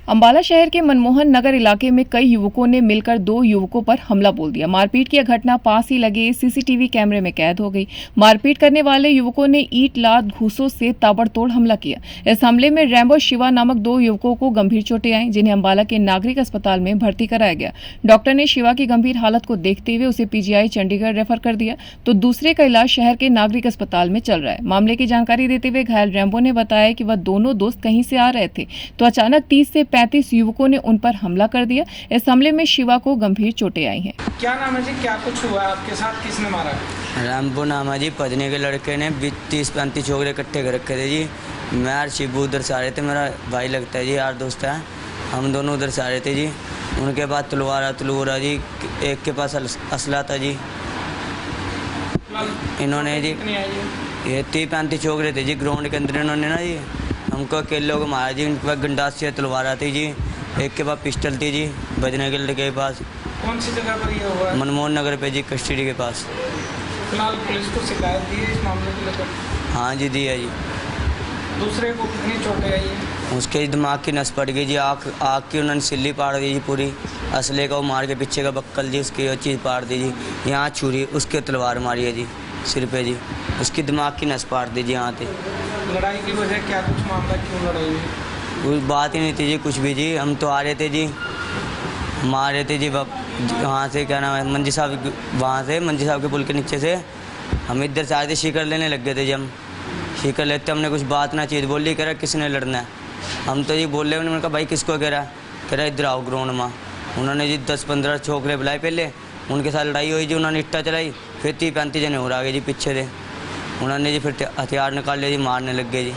अंबाला शहर के मनमोहन नगर इलाके में कई युवकों ने मिलकर दो युवकों पर हमला बोल दिया। मारपीट की घटना पास ही लगे सीसीटीवी कैमरे में कैद हो गई। मारपीट करने वाले युवकों ने ईंट लात घूंसों से ताबड़तोड़ हमला किया। इस हमले में रैम्बो शिवा नामक दो युवकों को गंभीर चोटें आईं, जिन्हें अंबाला के नागरिक अस्पताल में भर्ती कराया गया। डॉक्टर ने शिवा की गंभीर हालत को देखते हुए उसे पीजीआई चंडीगढ़ रेफर कर दिया, तो दूसरे का इलाज शहर के नागरिक अस्पताल में चल रहा है। मामले की जानकारी देते हुए घायल रैम्बो ने बताया कि वह दोनों दोस्त कहीं से आ रहे थे तो अचानक 30 से 35 युवकों ने उन पर हमला कर दिया। इस हमले में शिवा को गंभीर चोटें आई हैं। क्या नाम है जी, क्या कुछ हुआ आपके साथ, किसने मारा? रैम्बो नाम है जी। पजने के लड़के ने 30-35 छोकरे इकट्ठे कर रखे थे जी। मैं और शिबू उधर से आ रहे थे, मेरा भाई लगता है जी, यार दोस्त है। हम दोनों उधर से आ रहे थे जी। उनके बाद तलवार जी, एक के पास असला था जी। इन्होंने जी ये 30-35 छोकरे थे जी ग्राउंड के अंदर। इन्होंने ना जी हमको अकेले को मारा जी। उनके पास गंडासी तलवार थी जी, एक के पास पिस्टल थी जी। बजने के लड़के के पास। कौन सी जगह पर ये हुआ? मनमोहन नगर पे जी, कस्टडी के पास। फिलहाल पुलिस को शिकायत दी है इस मामले को लेकर? हाँ जी, दी है जी। दूसरे को कितनी चोटें आई है? उसके दिमाग की नस पड़ गई जी। आँख की उन्होंने सिल्ली पाड़ दी जी पूरी। असले का वो मार के पीछे का बक्कल जी, उसकी वो चीज़ पाड़ दी जी। यहाँ छुरी, उसके तलवार मारी है जी सिर पे जी। उसकी दिमाग की नस पाड़ दी जी यहाँ पे। लड़ाई की वजह क्या, कुछ मामला क्यों लड़ाई हुई? कोई बात ही नहीं थी जी, कुछ भी जी। हम तो आ रहे थे जी, मार रहे थे जी वहाँ से, क्या नाम है, मंजी साहब, वहाँ से मंजी साहब के पुल के नीचे से हम इधर से आए थे। शिकर लेने लग गए थे जी। हम शिकर लेते हमने कुछ बात ना चीज़ बोली, कह रहा किसने लड़ना है। हम तो जी बोल रहे, मैंने कहा भाई किसको कह रहा इधर आओ ग्राउंड में। उन्होंने जी 10-15 छोकरे बुलाए, पहले उनके साथ लड़ाई हुई जी। उन्होंने इट्टा चलाई, फिर 30-35 जने और आ गए जी पीछे से। उन्होंने जी फिर हथियार निकाल लिया जी, मारने लग गए जी।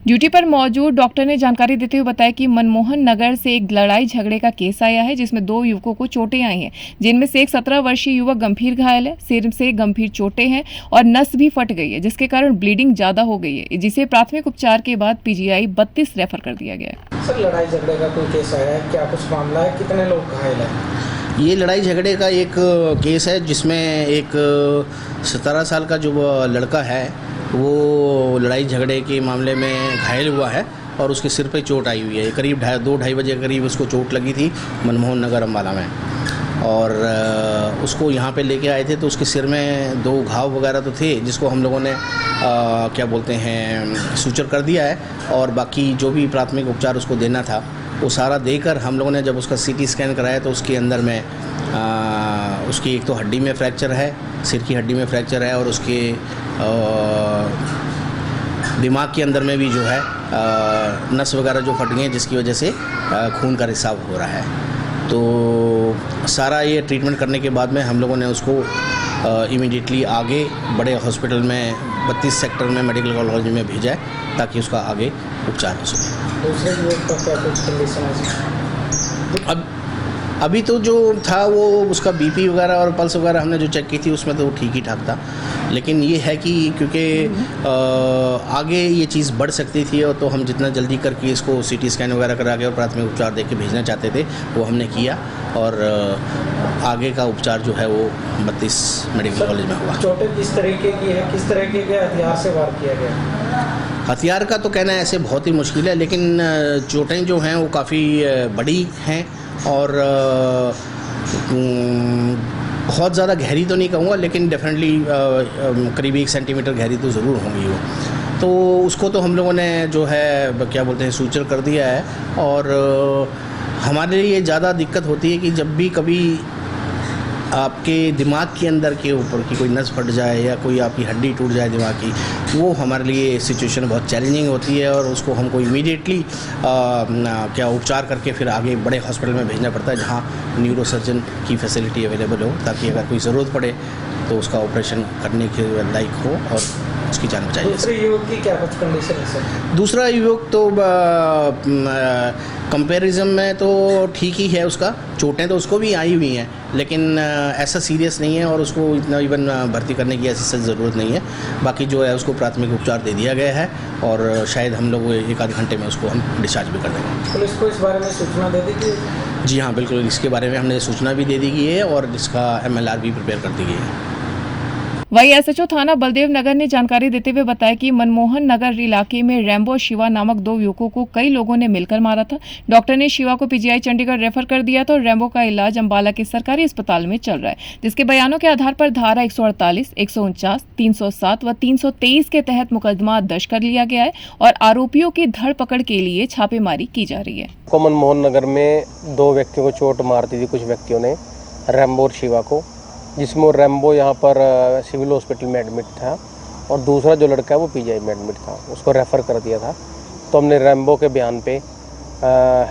ड्यूटी पर मौजूद डॉक्टर ने जानकारी देते हुए बताया कि मनमोहन नगर से एक लड़ाई झगड़े का केस आया है, जिसमें दो युवकों को चोटें आई हैं, जिनमें से एक 17 वर्षीय युवक गंभीर घायल है। सिर से गंभीर चोटें हैं और नस भी फट गई है, जिसके कारण ब्लीडिंग ज्यादा हो गई है, जिसे प्राथमिक उपचार के बाद पीजीआई 32 रेफर कर दिया गया है। सर, लड़ाई झगड़े का कोई केस आया है, क्या कुछ मामला है, कितने लोग घायल हैं? ये लड़ाई झगड़े का एक केस है, जिसमें एक 17 साल का जो लड़का है वो लड़ाई झगड़े के मामले में घायल हुआ है और उसके सिर पे चोट आई हुई है। करीब 2-2:30 बजे के करीब उसको चोट लगी थी मनमोहन नगर अम्बाला में, और उसको यहाँ पे लेके आए थे तो उसके सिर में 2 घाव वगैरह तो थे, जिसको हम लोगों ने क्या बोलते हैं सूचर कर दिया है। और बाकी जो भी प्राथमिक उपचार उसको देना था वो सारा देकर हम लोगों ने जब उसका सीटी स्कैन कराया तो उसके अंदर में उसकी एक तो हड्डी में फ्रैक्चर है, सिर की हड्डी में फ्रैक्चर है, और उसके दिमाग के अंदर में भी जो है नस वगैरह जो फट गई हैं, जिसकी वजह से खून का रिसाव हो रहा है। तो सारा ये ट्रीटमेंट करने के बाद में हम लोगों ने उसको इमीडिएटली आगे बड़े हॉस्पिटल में 32 सेक्टर में मेडिकल कॉलेज में भेजा है, ताकि उसका आगे उपचार हो सके। दूसरे युवक का क्या कुछ कंडीशन है? अभी तो जो था वो उसका बीपी वगैरह और पल्स वगैरह हमने जो चेक की थी उसमें तो वो ठीक ही ठाक था, लेकिन ये है कि क्योंकि आगे ये चीज़ बढ़ सकती थी, और तो हम जितना जल्दी करके इसको सीटी स्कैन वगैरह करा के और प्राथमिक उपचार दे के भेजना चाहते थे वो हमने किया, और आगे का उपचार जो है वो 32 मेडिकल कॉलेज में हुआ। चोटें किस तरीके की है, किस तरीके के हथियार से वार किया गया? हथियार का तो कहना ऐसे बहुत ही मुश्किल है, लेकिन चोटें जो हैं वो काफ़ी बड़ी हैं और बहुत ज़्यादा गहरी तो नहीं कहूँगा, लेकिन डेफिनेटली करीब 1 सेंटीमीटर गहरी तो ज़रूर होंगी वो। तो उसको तो हम लोगों ने जो है क्या बोलते हैं सूचर कर दिया है। और हमारे लिए ज़्यादा दिक्कत होती है कि जब भी कभी आपके दिमाग के अंदर के ऊपर की कोई नस फट जाए या कोई आपकी हड्डी टूट जाए दिमाग की, वो हमारे लिए सिचुएशन बहुत चैलेंजिंग होती है, और उसको हमको इमीडिएटली क्या उपचार करके फिर आगे बड़े हॉस्पिटल में भेजना पड़ता है, जहाँ न्यूरोसर्जन की फैसिलिटी अवेलेबल हो, ताकि अगर कोई ज़रूरत पड़े तो उसका ऑपरेशन करने के लायक हो और उसकी जान बचाई जाए। दूसरे युवक की क्या कुछ कंडीशन है सर? दूसरा युवक तो कंपैरिजन में तो ठीक ही है, उसका चोटें तो उसको भी आई हुई हैं, लेकिन ऐसा सीरियस नहीं है और उसको इतना इवन भर्ती करने की ऐसी सख्त ज़रूरत नहीं है। बाकी जो है उसको प्राथमिक उपचार दे दिया गया है, और शायद हम लोग 1-8 घंटे में उसको हम डिस्चार्ज भी कर देंगे। पुलिस को इस बारे में सूचना दे दी गई? जी हाँ, बिल्कुल, इसके बारे में हमने सूचना भी दे दी गई है और इसका MLR भी प्रिपेयर कर दी गई है। वहीं एसएचओ थाना बलदेव नगर ने जानकारी देते हुए बताया कि मनमोहन नगर इलाके में रैम्बो और शिवा नामक 2 युवकों को कई लोगों ने मिलकर मारा था। डॉक्टर ने शिवा को पीजीआई चंडीगढ़ रेफर कर दिया था और रैम्बो का इलाज अंबाला के सरकारी अस्पताल में चल रहा है, जिसके बयानों के आधार पर धारा 148, 149, 307 व 323 के तहत मुकदमा दर्ज कर लिया गया है और आरोपियों की धरपकड़ के लिए छापेमारी की जा रही है। मनमोहन नगर में 2 व्यक्तियों को चोट मार दी थी कुछ व्यक्तियों ने, रैम्बो और शिवा को, जिसमें रैम्बो यहाँ पर सिविल हॉस्पिटल में एडमिट था और दूसरा जो लड़का है वो पीजीआई में एडमिट था, उसको रेफ़र कर दिया था। तो हमने रैम्बो के बयान पे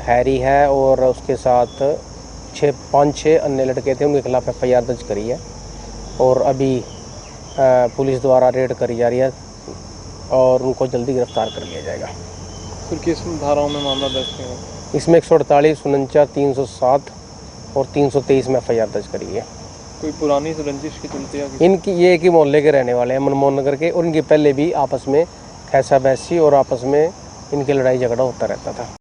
हैरी है और उसके साथ 5-6 अन्य लड़के थे, उनके खिलाफ FIR दर्ज करी है और अभी पुलिस द्वारा रेड करी जा रही है और उनको जल्दी गिरफ्तार कर लिया जाएगा। फिर किस धाराओं में मामला दर्ज किया है? इसमें 148, 49, 307 और 323 में FIR दर्ज करी है। कोई पुरानी रंजिश की चलती है? इनकी ये एक ही मोहल्ले के रहने वाले हैं, मनमोहन नगर के, और इनके पहले भी आपस में कैसा बहसी और आपस में इनकी लड़ाई झगड़ा होता रहता था।